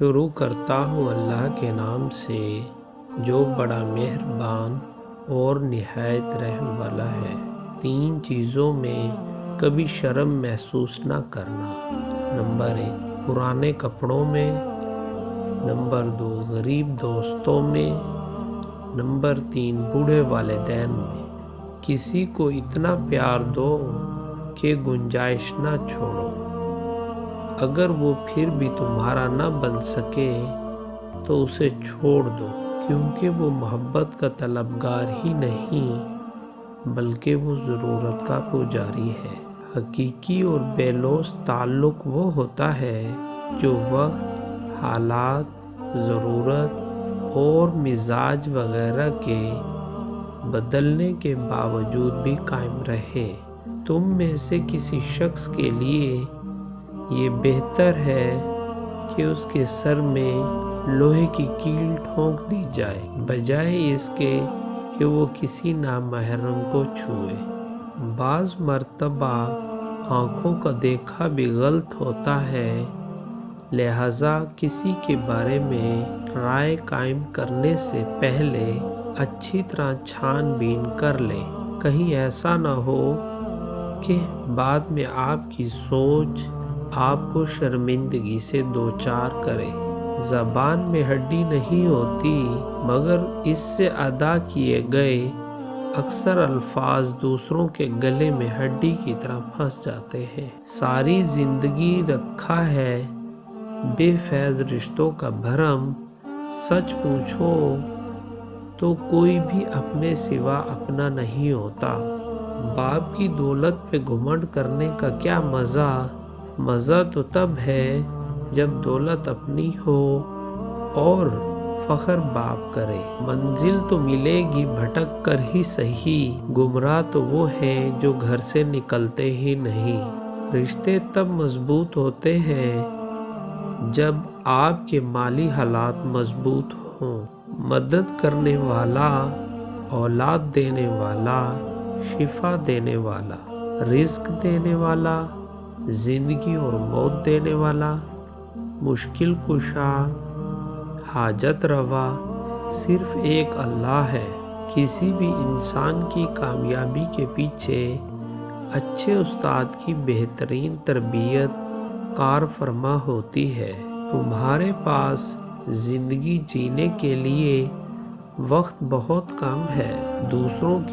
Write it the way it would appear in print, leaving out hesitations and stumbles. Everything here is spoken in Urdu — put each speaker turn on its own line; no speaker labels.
شروع کرتا ہوں اللہ کے نام سے جو بڑا مہربان اور نہایت رحم والا ہے۔ 3 چیزوں میں کبھی شرم محسوس نہ کرنا۔ نمبر 1 پرانے کپڑوں میں، نمبر 2 غریب دوستوں میں، نمبر 3 بوڑھے والدین میں۔ کسی کو اتنا پیار دو کہ گنجائش نہ چھوڑو۔ اگر وہ پھر بھی تمہارا نہ بن سکے تو اسے چھوڑ دو، کیونکہ وہ محبت کا طلبگار ہی نہیں بلکہ وہ ضرورت کا پجاری ہے۔ حقیقی اور بے لوث تعلق وہ ہوتا ہے جو وقت، حالات، ضرورت اور مزاج وغیرہ کے بدلنے کے باوجود بھی قائم رہے۔ تم میں سے کسی شخص کے لیے یہ بہتر ہے کہ اس کے سر میں لوہے کی کیل ٹھونک دی جائے بجائے اس کے کہ وہ کسی نامحرم کو چھوئے۔ بعض مرتبہ آنکھوں کا دیکھا بھی غلط ہوتا ہے، لہٰذا کسی کے بارے میں رائے قائم کرنے سے پہلے اچھی طرح چھان بین کر لیں، کہیں ایسا نہ ہو کہ بعد میں آپ کی سوچ آپ کو شرمندگی سے دوچار کرے۔ زبان میں ہڈی نہیں ہوتی، مگر اس سے ادا کیے گئے اکثر الفاظ دوسروں کے گلے میں ہڈی کی طرح پھنس جاتے ہیں۔ ساری زندگی رکھا ہے بے فیض رشتوں کا بھرم، سچ پوچھو تو کوئی بھی اپنے سوا اپنا نہیں ہوتا۔ باپ کی دولت پہ گھمنڈ کرنے کا کیا مزہ؟ مزہ تو تب ہے جب دولت اپنی ہو اور فخر باپ کرے۔ منزل تو ملے گی بھٹک کر ہی صحیح، گمراہ تو وہ ہیں جو گھر سے نکلتے ہی نہیں۔ رشتے تب مضبوط ہوتے ہیں جب آپ کے مالی حالات مضبوط ہوں۔ مدد کرنے والا، اولاد دینے والا، شفا دینے والا، رزق دینے والا، زندگی اور موت دینے والا، مشکل کشا، حاجت روا صرف ایک اللہ ہے۔ کسی بھی انسان کی کامیابی کے پیچھے اچھے استاد کی بہترین تربیت کار فرما ہوتی ہے۔ تمہارے پاس زندگی جینے کے لیے وقت بہت کم ہے، دوسروں کی